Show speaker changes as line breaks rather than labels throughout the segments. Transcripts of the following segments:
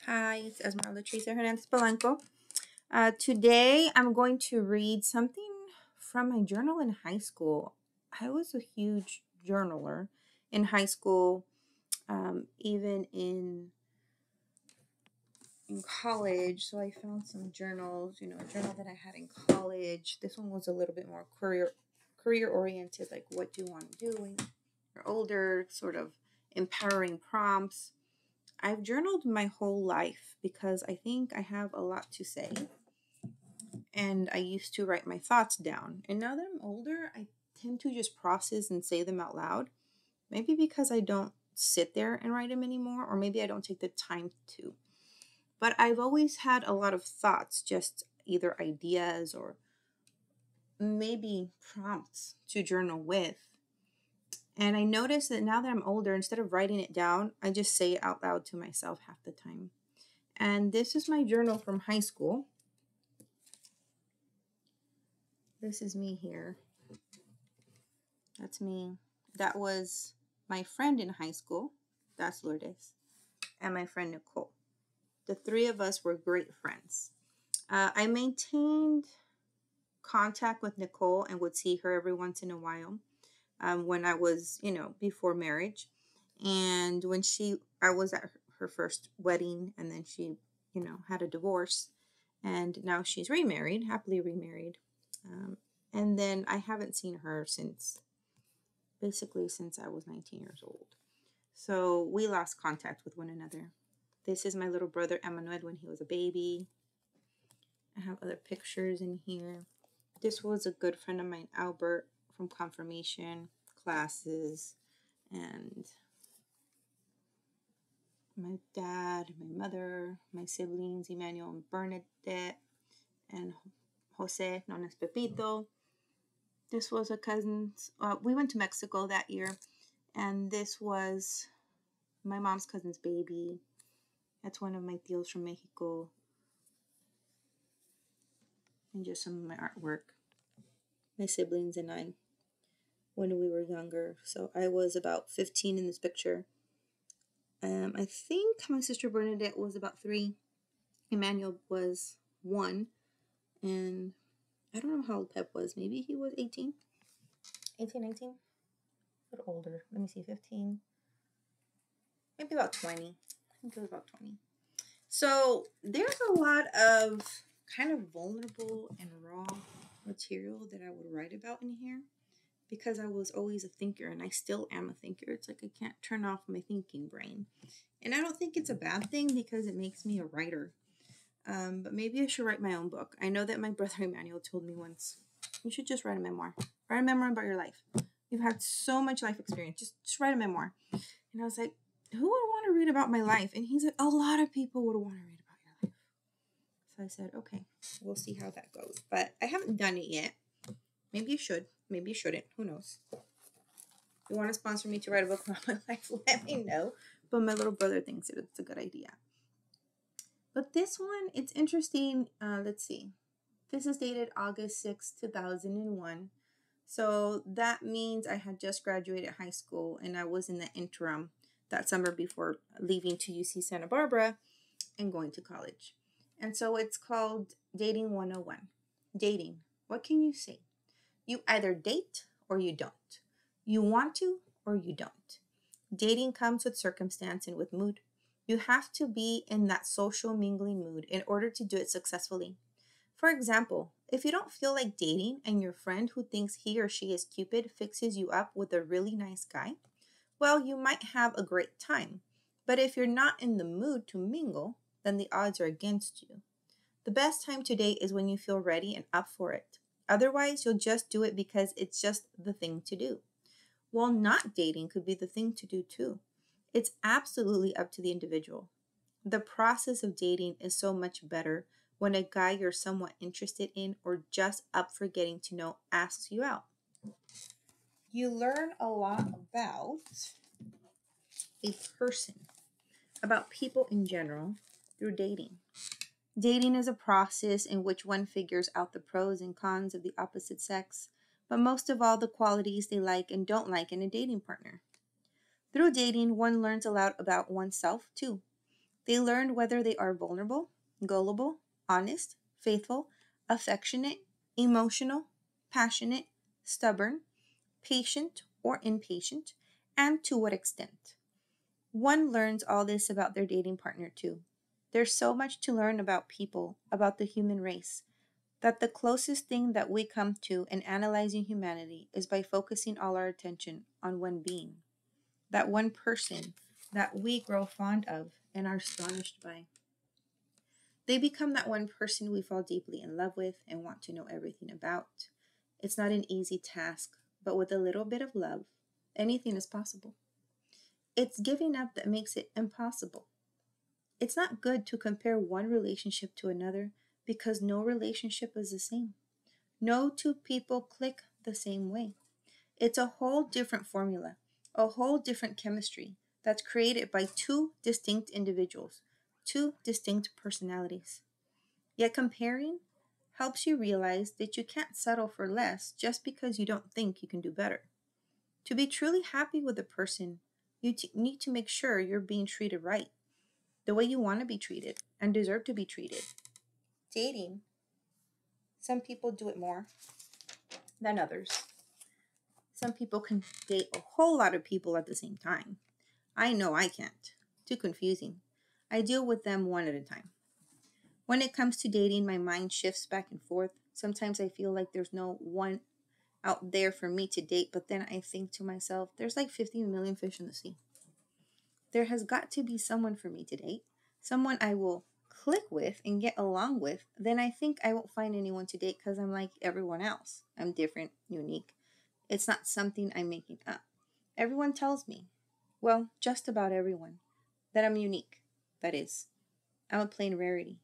Hi, it's Esmeralda Teresa Hernandez Polanco. Today I'm going to read something from my journal in high school. I was a huge journaler in high school, even in college. So I found some journals, a journal that I had in college. This one was a little bit more career oriented, like what do you want to do when you're older, sort of empowering prompts. I've journaled my whole life because I think I have a lot to say. And I used to write my thoughts down. And now that I'm older, I tend to just process and say them out loud. Maybe because I don't sit there and write them anymore, or maybe I don't take the time to. But I've always had a lot of thoughts, just either ideas or maybe prompts to journal with. And I noticed that now that I'm older, instead of writing it down, I just say it out loud to myself half the time. And this is my journal from high school. This is me here. That's me. That was my friend in high school. That's Lourdes. And my friend Nicole. The three of us were great friends. I maintained contact with Nicole and would see her every once in a while when I was, before marriage. And when I was at her first wedding, and then she, had a divorce. And now she's remarried, happily remarried. And then I haven't seen her since I was 19 years old. So we lost contact with one another. This is my little brother Emmanuel when he was a baby. I have other pictures in here. This was a good friend of mine, Albert, from confirmation classes, and my dad, my mother, my siblings, Emmanuel and Bernadette, and Jose, known as Pepito. This was a cousin's. We went to Mexico that year, and this was my mom's cousin's baby. That's one of my tios from Mexico. And just some of my artwork. My siblings and I, when we were younger. So I was about 15 in this picture. I think my sister Bernadette was about 3. Emmanuel was 1. And I don't know how old Pep was. Maybe he was 18. 18, 19? A little older. Let me see, 15. Maybe about 20. I think it was about 20. So there's a lot of kind of vulnerable and raw material that I would write about in here because I was always a thinker, and I still am a thinker. It's like I can't turn off my thinking brain. And I don't think it's a bad thing because it makes me a writer. But maybe I should write my own book. I know that my brother Emmanuel told me once, you should just write a memoir. Write a memoir about your life. You've had so much life experience. Just write a memoir. And I was like, who would want to read about my life? And he said, a lot of people would want to read about your life. So I said, okay, we'll see how that goes. But I haven't done it yet. Maybe you should. Maybe you shouldn't. Who knows? If you want to sponsor me to write a book about my life, let me know. But my little brother thinks it's a good idea. But this one, it's interesting. Let's see. This is dated August 6, 2001. So that means I had just graduated high school, and I was in the interim that summer before leaving to UC Santa Barbara and going to college. And so it's called Dating 101. Dating. What can you say? You either date or you don't. You want to or you don't. Dating comes with circumstance and with mood. You have to be in that social mingling mood in order to do it successfully. For example, if you don't feel like dating and your friend who thinks he or she is Cupid fixes you up with a really nice guy, well, you might have a great time. But if you're not in the mood to mingle, then the odds are against you. The best time to date is when you feel ready and up for it. Otherwise, you'll just do it because it's just the thing to do. Well, not dating could be the thing to do too. It's absolutely up to the individual. The process of dating is so much better when a guy you're somewhat interested in or just up for getting to know asks you out. You learn a lot about a person, about people in general, through dating. Dating is a process in which one figures out the pros and cons of the opposite sex, but most of all, the qualities they like and don't like in a dating partner. Through dating, one learns a lot about oneself too. They learn whether they are vulnerable, gullible, honest, faithful, affectionate, emotional, passionate, stubborn, patient, or impatient, and to what extent. One learns all this about their dating partner too. There's so much to learn about people, about the human race, that the closest thing that we come to in analyzing humanity is by focusing all our attention on one being, that one person that we grow fond of and are astonished by. They become that one person we fall deeply in love with and want to know everything about. It's not an easy task, but with a little bit of love, anything is possible. It's giving up that makes it impossible. It's not good to compare one relationship to another because no relationship is the same. No two people click the same way. It's a whole different formula, a whole different chemistry that's created by two distinct individuals, two distinct personalities. Yet comparing helps you realize that you can't settle for less just because you don't think you can do better. To be truly happy with a person, you need to make sure you're being treated right, the way you want to be treated and deserve to be treated. Dating, some people do it more than others. Some people can date a whole lot of people at the same time. I know I can't. Too confusing. I deal with them one at a time. When it comes to dating, my mind shifts back and forth. Sometimes I feel like there's no one out there for me to date, but then I think to myself, there's like 50 million fish in the sea. There has got to be someone for me to date, someone I will click with and get along with. Then I think I won't find anyone to date because I'm like everyone else. I'm different, unique. It's not something I'm making up. Everyone tells me, well, just about everyone, that I'm unique. That is, I'm a plain rarity.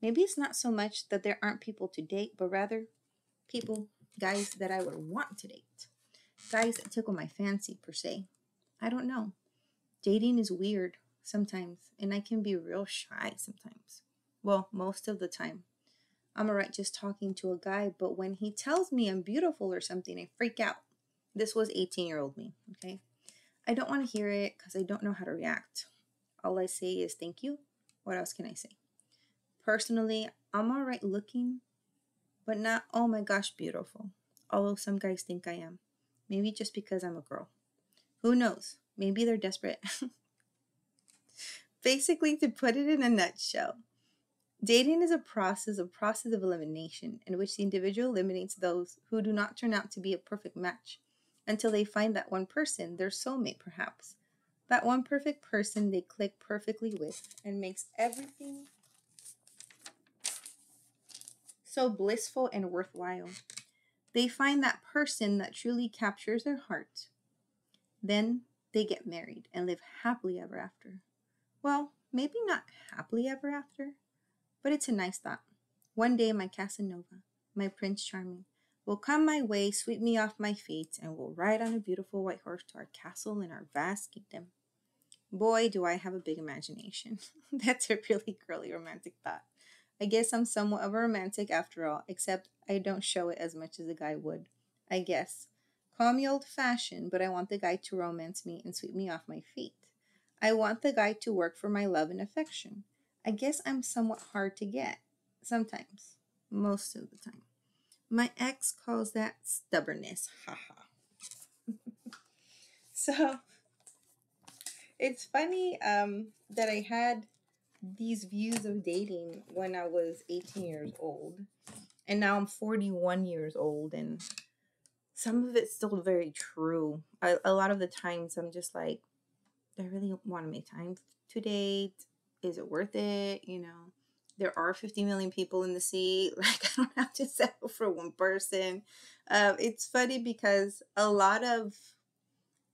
Maybe it's not so much that there aren't people to date, but rather people, guys that I would want to date. Guys that tickle my fancy, per se. I don't know. Dating is weird sometimes, and I can be real shy sometimes. Well, most of the time. I'm alright just talking to a guy, but when he tells me I'm beautiful or something, I freak out. This was 18-year-old me, okay? I don't want to hear it because I don't know how to react. All I say is thank you. What else can I say? Personally, I'm alright looking, but not, oh my gosh, beautiful. Although some guys think I am. Maybe just because I'm a girl. Who knows? Maybe they're desperate. Basically, to put it in a nutshell, dating is a process of elimination in which the individual eliminates those who do not turn out to be a perfect match until they find that one person, their soulmate perhaps, that one perfect person they click perfectly with and makes everything so blissful and worthwhile. They find that person that truly captures their heart. Then they get married and live happily ever after. Well, maybe not happily ever after, but it's a nice thought. One day my Casanova, my Prince Charming, will come my way, sweep me off my feet, and will ride on a beautiful white horse to our castle in our vast kingdom. Boy, do I have a big imagination. That's a really girly romantic thought. I guess I'm somewhat of a romantic after all, except I don't show it as much as a guy would. I guess. Call me old-fashioned, but I want the guy to romance me and sweep me off my feet. I want the guy to work for my love and affection. I guess I'm somewhat hard to get. Sometimes. Most of the time. My ex calls that stubbornness. Haha. So, it's funny that I had these views of dating when I was 18 years old. And now I'm 41 years old. And some of it's still very true. A lot of the times I'm just like, do I really want to make time to date? Is it worth it? You know, there are 50 million people in the sea. Like, I don't have to settle for one person. It's funny because a lot of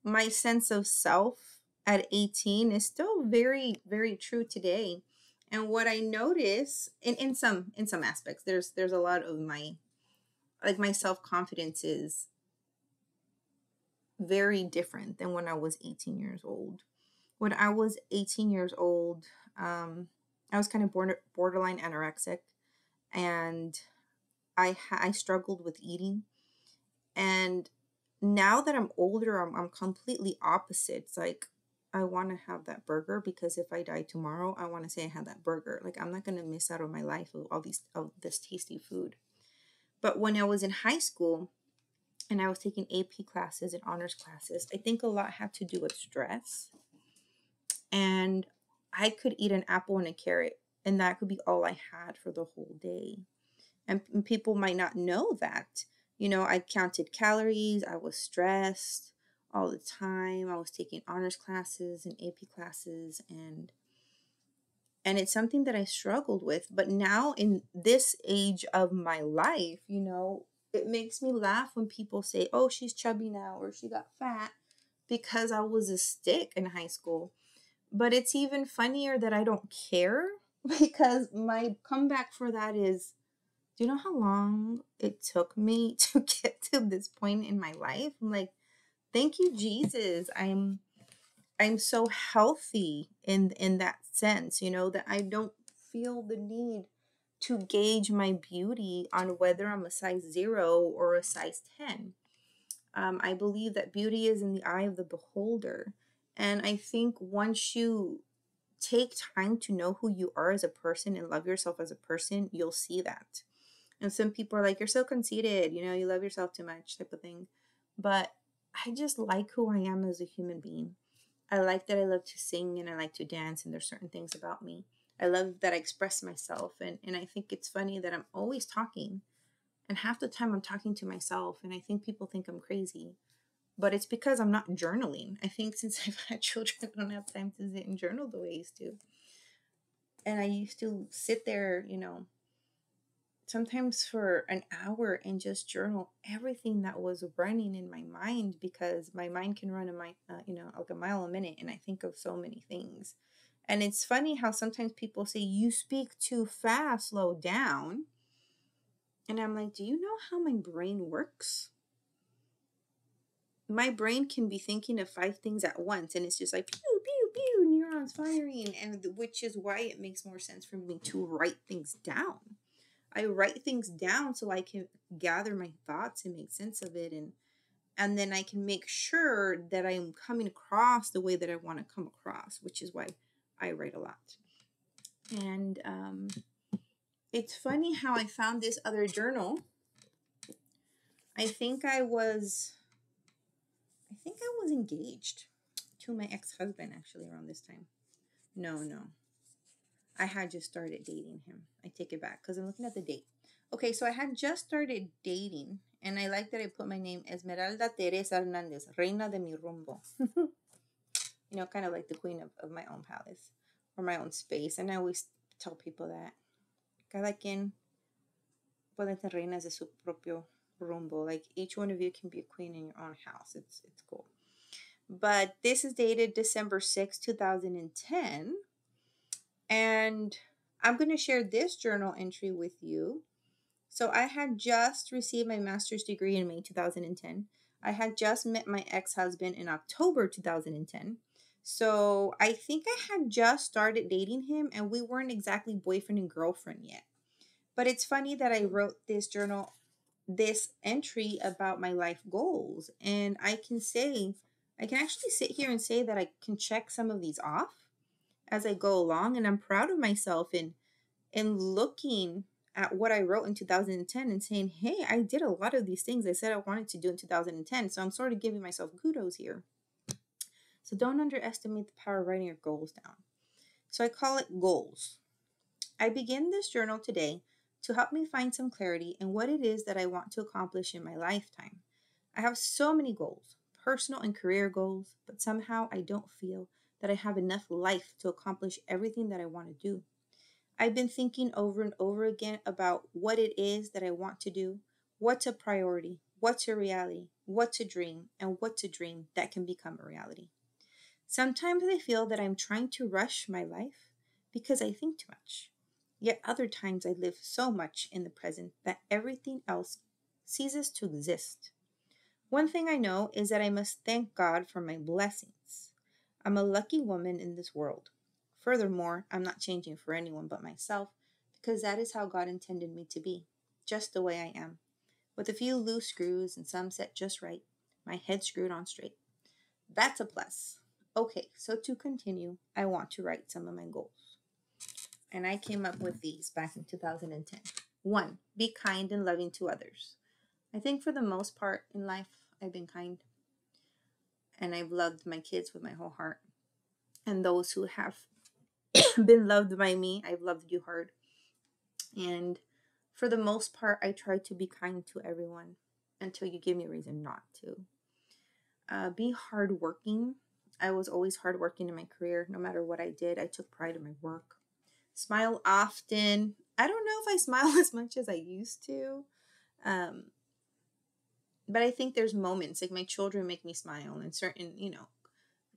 my sense of self at 18 is still very, very true today. And what I notice in some aspects, there's a lot of my self-confidence is very different than when I was 18 years old. When I was 18 years old, I was kind of borderline anorexic, and I struggled with eating. And now that I'm older, I'm completely opposite. It's like I want to have that burger because if I die tomorrow, I want to say I had that burger. Like, I'm not going to miss out on my life of of this tasty food. But when I was in high school and I was taking AP classes and honors classes, I think a lot had to do with stress. And I could eat an apple and a carrot, and that could be all I had for the whole day. And people might not know that. You know, I counted calories, I was stressed all the time. I was taking honors classes and AP classes, and it's something that I struggled with. But now in this age of my life, you know, it makes me laugh when people say, "Oh, she's chubby now," or "She got fat," because I was a stick in high school. But it's even funnier that I don't care because my comeback for that is, do you know how long it took me to get to this point in my life? I'm like, thank you, Jesus. I'm so healthy in that sense, you know, that I don't feel the need to gauge my beauty on whether I'm a size 0 or a size 10. I believe that beauty is in the eye of the beholder. And I think once you take time to know who you are as a person and love yourself as a person, you'll see that. And some people are like, "You're so conceited, you know, you love yourself too much," type of thing. But I just like who I am as a human being. I like that I love to sing and I like to dance, and there's certain things about me. I love that I express myself, and I think it's funny that I'm always talking, and half the time I'm talking to myself, and I think people think I'm crazy. But it's because I'm not journaling. I think since I've had children, I don't have time to sit and journal the way I used to. And I used to sit there, you know, sometimes for an hour and just journal everything that was running in my mind, because my mind can run like a mile a minute, and I think of so many things. And it's funny how sometimes people say, "You speak too fast, slow down." And I'm like, do you know how my brain works? My brain can be thinking of 5 things at once, and it's just like pew pew pew, neurons firing, and which is why it makes more sense for me to write things down. I write things down so I can gather my thoughts and make sense of it, and then I can make sure that I'm coming across the way that I want to come across, which is why I write a lot. And it's funny how I found this other journal. I think I was engaged to my ex-husband actually around this time. No. I had just started dating him. I take it back because I'm looking at the date. Okay, so I had just started dating, and I like that I put my name Esmeralda Teresa Hernandez, Reina de mi Rumbo. You know, kind of like the queen of my own palace or my own space. And I always tell people that cada quien puede ser reinas de su propio rumbo. Like each one of you can be a queen in your own house. It's cool. But this is dated December 6, 2010. And I'm going to share this journal entry with you. So I had just received my master's degree in May 2010. I had just met my ex-husband in October 2010. So I think I had just started dating him, and we weren't exactly boyfriend and girlfriend yet. But it's funny that I wrote this entry about my life goals. And I can actually sit here and say that I can check some of these off as I go along. And I'm proud of myself in looking at what I wrote in 2010 and saying, hey, I did a lot of these things I said I wanted to do in 2010. So I'm sort of giving myself kudos here. So don't underestimate the power of writing your goals down. So I call it goals. I begin this journal today to help me find some clarity in what it is that I want to accomplish in my lifetime. I have so many goals, personal and career goals, but somehow I don't feel that I have enough life to accomplish everything that I want to do. I've been thinking over and over again about what it is that I want to do, what's a priority, what's a reality, what's a dream, and what's a dream that can become a reality. Sometimes I feel that I'm trying to rush my life because I think too much. Yet other times I live so much in the present that everything else ceases to exist. One thing I know is that I must thank God for my blessings. I'm a lucky woman in this world. Furthermore, I'm not changing for anyone but myself, because that is how God intended me to be, just the way I am, with a few loose screws and some set just right, my head screwed on straight. That's a plus. Okay, so to continue, I want to write some of my goals. And I came up with these back in 2010. 1, be kind and loving to others. I think for the most part in life, I've been kind and I've loved my kids with my whole heart. And those who have been loved by me, I've loved you hard. And for the most part, I try to be kind to everyone until you give me a reason not to. Be hardworking. I was always hardworking in my career. No matter what I did, I took pride in my work. Smile often. I don't know if I smile as much as I used to. Um, but I think there's moments, like my children make me smile, and certain,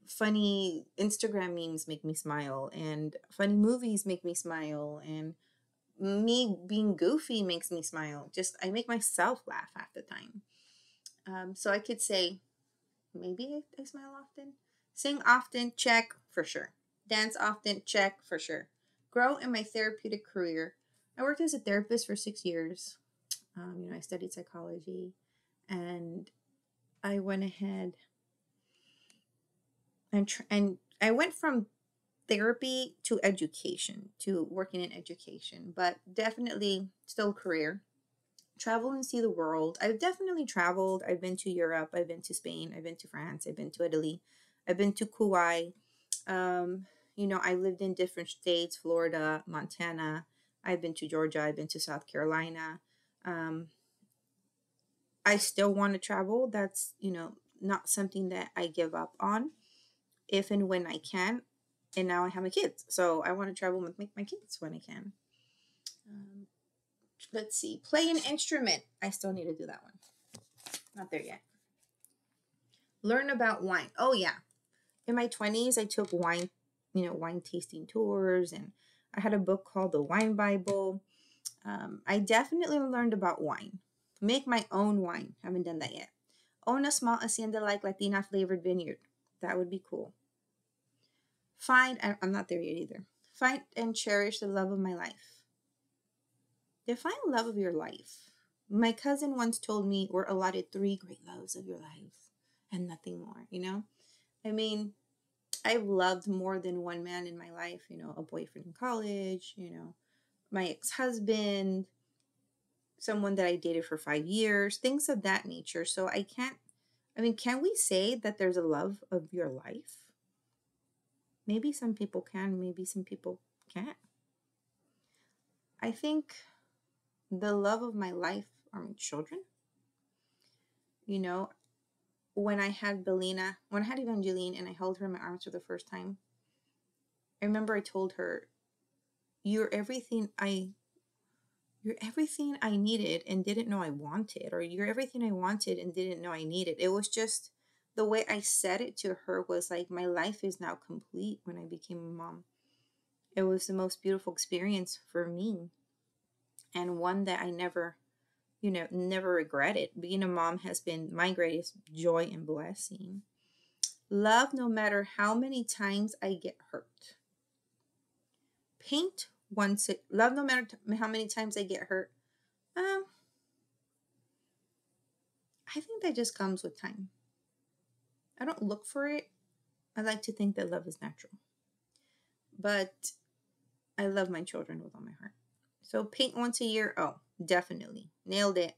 funny Instagram memes make me smile, and funny movies make me smile, and me being goofy makes me smile. Just, I make myself laugh half the time. So I could say, maybe I smile often. Sing often, check, for sure. Dance often, check, for sure. Grow in my therapeutic career. I worked as a therapist for 6 years. I studied psychology, and I went ahead and I went from therapy to education, to working in education, but definitely still career. Travel and see the world. I've definitely traveled. I've been to Europe. I've been to Spain. I've been to France. I've been to Italy. I've been to Kauai. I lived in different states, Florida, Montana. I've been to Georgia. I've been to South Carolina. I still want to travel. That's, not something that I give up on if and when I can. And now I have my kids. So I want to travel with my kids when I can. Let's see. Play an instrument. I still need to do that one. Not there yet. Learn about wine. Oh, yeah. In my 20s, I took wine tasting tours, and I had a book called The Wine Bible. I definitely learned about wine. Make my own wine. Haven't done that yet. Own a small hacienda like Latina flavored vineyard. That would be cool. I'm not there yet either. Find and cherish the love of my life. Define love of your life. My cousin once told me we're allotted 3 great loves of your life and nothing more, I mean, I've loved more than one man in my life, a boyfriend in college, my ex-husband, someone that I dated for 5 years, things of that nature. So can we say that there's a love of your life? Maybe some people can, maybe some people can't. I think the love of my life are my children. When I had Evangeline and I held her in my arms for the first time, I remember I told her, you're everything I needed and didn't know I wanted, or you're everything I wanted and didn't know I needed. It was just the way I said it to her was like, my life is now complete when I became a mom. It was the most beautiful experience for me, and one that I never regretted. Being a mom has been my greatest joy and blessing. Love no matter how many times I get hurt. Love no matter how many times I get hurt. I think that just comes with time. I don't look for it. I like to think that love is natural. But I love my children with all my heart. So paint once a year. Oh, definitely. Nailed it.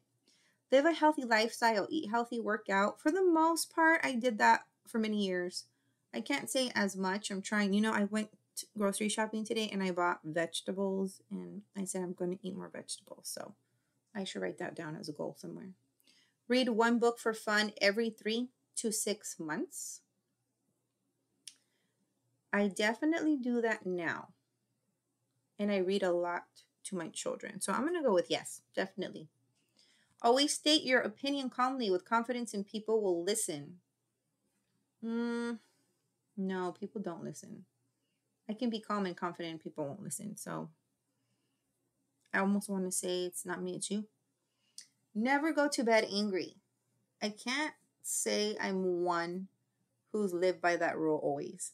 Live a healthy lifestyle. Eat healthy, work out. For the most part, I did that for many years. I can't say as much. I'm trying. I went grocery shopping today and I bought vegetables, and I said I'm going to eat more vegetables. So I should write that down as a goal somewhere. Read 1 book for fun every 3 to 6 months. I definitely do that now. And I read a lot to my children. So I'm going to go with yes, definitely. Always state your opinion calmly with confidence, and people will listen. No, people don't listen. I can be calm and confident and people won't listen. So I almost want to say it's not me, it's you. Never go to bed angry. I can't say I'm one who's lived by that rule always.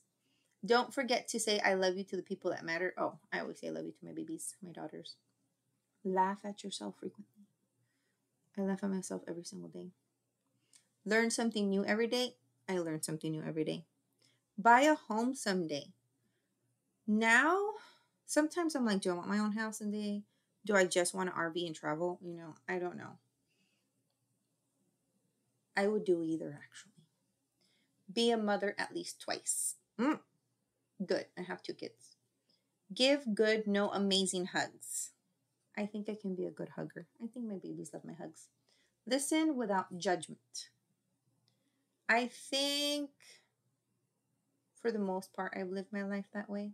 Don't forget to say I love you to the people that matter. Oh, I always say I love you to my babies, my daughters. Laugh at yourself frequently. I laugh at myself every single day. Learn something new every day. I learn something new every day. Buy a home someday. Now, sometimes I'm like, do I want my own house someday? Do I just want an RV and travel? I don't know. I would do either, actually. Be a mother at least twice. Good. I have 2 kids. Give good, no amazing hugs. I think I can be a good hugger. I think my babies love my hugs. Listen without judgment. I think for the most part, I've lived my life that way.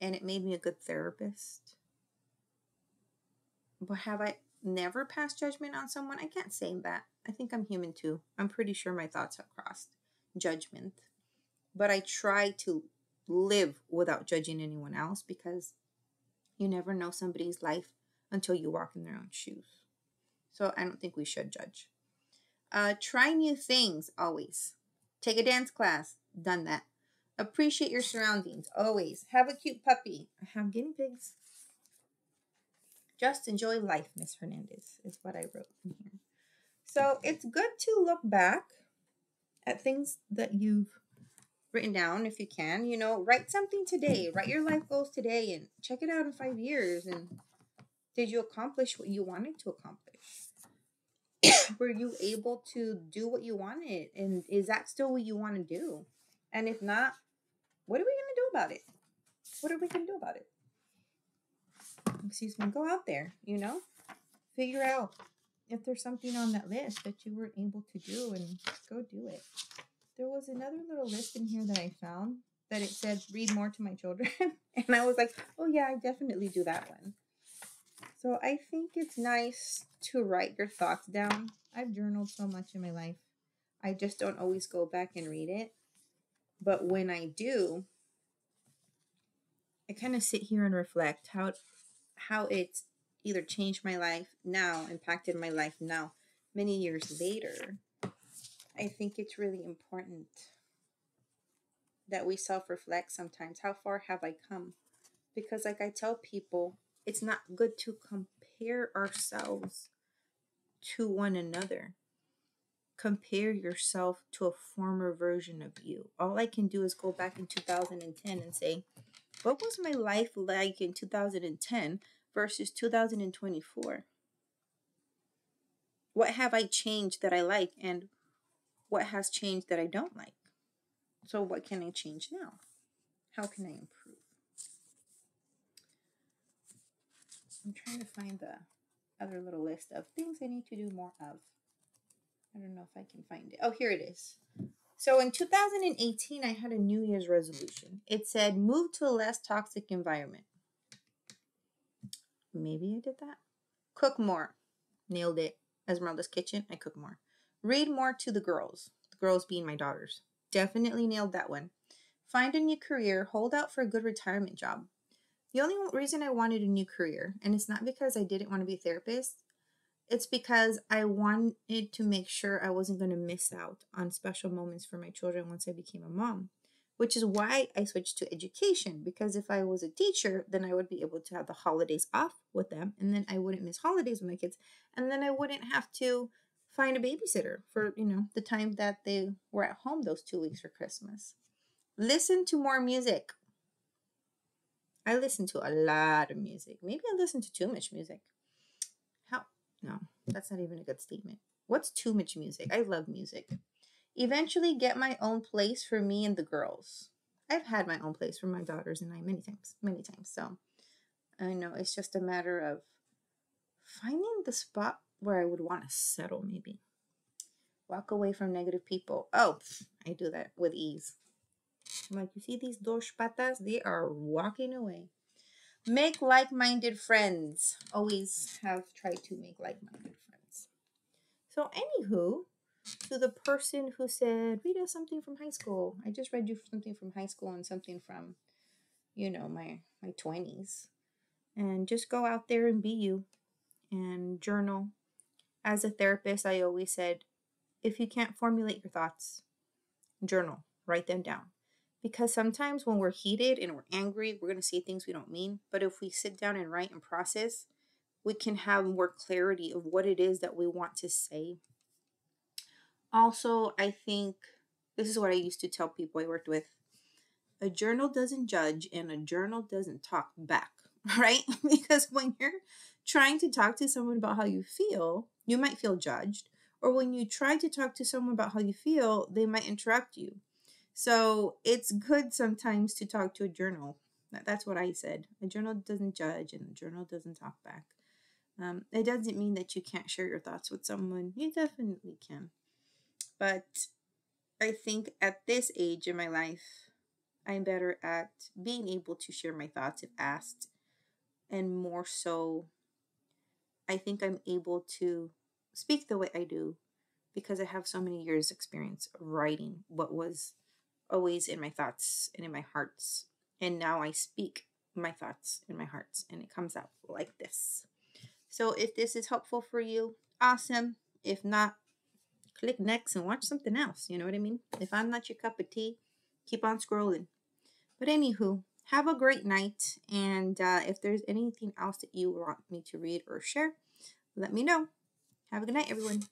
And it made me a good therapist. But have I never passed judgment on someone? I can't say that. I think I'm human too. I'm pretty sure my thoughts have crossed judgment. But I try to live without judging anyone else, because you never know somebody's life until you walk in their own shoes. So I don't think we should judge. Try new things always. Take a dance class. Done that. Appreciate your surroundings always. Have a cute puppy. I have guinea pigs. Just enjoy life, Miss Hernandez, is what I wrote in here. So it's good to look back at things that you've written down if you can. Write something today. Write your life goals today and check it out in 5 years. And did you accomplish what you wanted to accomplish? Were you able to do what you wanted? And is that still what you want to do? And if not, what are we going to do about it? What are we going to do about it? Excuse me. Go out there, figure out if there's something on that list that you weren't able to do, and go do it. There was another little list in here that I found that it said, read more to my children. And I was like, oh yeah, I definitely do that one. So I think it's nice to write your thoughts down. I've journaled so much in my life. I just don't always go back and read it. But when I do, I kind of sit here and reflect how it's either changed my life now, impacted my life now, many years later. I think it's really important that we self-reflect sometimes. How far have I come? Because like I tell people, it's not good to compare ourselves to one another. Compare yourself to a former version of you. All I can do is go back in 2010 and say, what was my life like in 2010 versus 2024? What have I changed that I like, and what has changed that I don't like? So what can I change now? How can I improve? I'm trying to find the other little list of things I need to do more of. I don't know if I can find it. Oh, here it is. So in 2018, I had a New Year's resolution. It said, move to a less toxic environment. Maybe I did that. Cook more. Nailed it. Esmeralda's Kitchen, I cook more. Read more to the girls. The girls being my daughters. Definitely nailed that one. Find a new career. Hold out for a good retirement job. The only reason I wanted a new career, and it's not because I didn't want to be a therapist, it's because I wanted to make sure I wasn't going to miss out on special moments for my children once I became a mom, which is why I switched to education. Because if I was a teacher, then I would be able to have the holidays off with them, and then I wouldn't miss holidays with my kids, and then I wouldn't have to find a babysitter for, the time that they were at home those 2 weeks for Christmas. Listen to more music. I listen to a lot of music. Maybe I listen to too much music. No, that's not even a good statement. What's too much music? I love music. Eventually get my own place for me and the girls. I've had my own place for my daughters and I many times. So I know it's just a matter of finding the spot where I would want to settle, maybe. Walk away from negative people. Oh, I do that with ease. I'm like, you see these dos patas? They are walking away. Make like-minded friends. Always have tried to make like-minded friends. So anywho, to the person who said, read us something from high school. I just read you something from high school and something from, my 20s. And just go out there and be you and journal. As a therapist, I always said, if you can't formulate your thoughts, journal, write them down. Because sometimes when we're heated and we're angry, we're going to say things we don't mean. But if we sit down and write and process, we can have more clarity of what it is that we want to say. Also, I think This is what I used to tell people I worked with. A journal doesn't judge and a journal doesn't talk back, right? Because when you're trying to talk to someone about how you feel, you might feel judged. Or when you try to talk to someone about how you feel, they might interrupt you. So it's good sometimes to talk to a journal. That's what I said. A journal doesn't judge and a journal doesn't talk back. It doesn't mean that you can't share your thoughts with someone. You definitely can. But I think at this age in my life, I'm better at being able to share my thoughts if asked. And more so, I think I'm able to speak the way I do because I have so many years' experience of writing what was always in my thoughts and in my hearts. And now I speak my thoughts in my hearts and it comes out like this. So if this is helpful for you, awesome. If not, click next and watch something else. You know what I mean? If I'm not your cup of tea, keep on scrolling. But anywho, have a great night. And if there's anything else that you want me to read or share, let me know. Have a good night, everyone.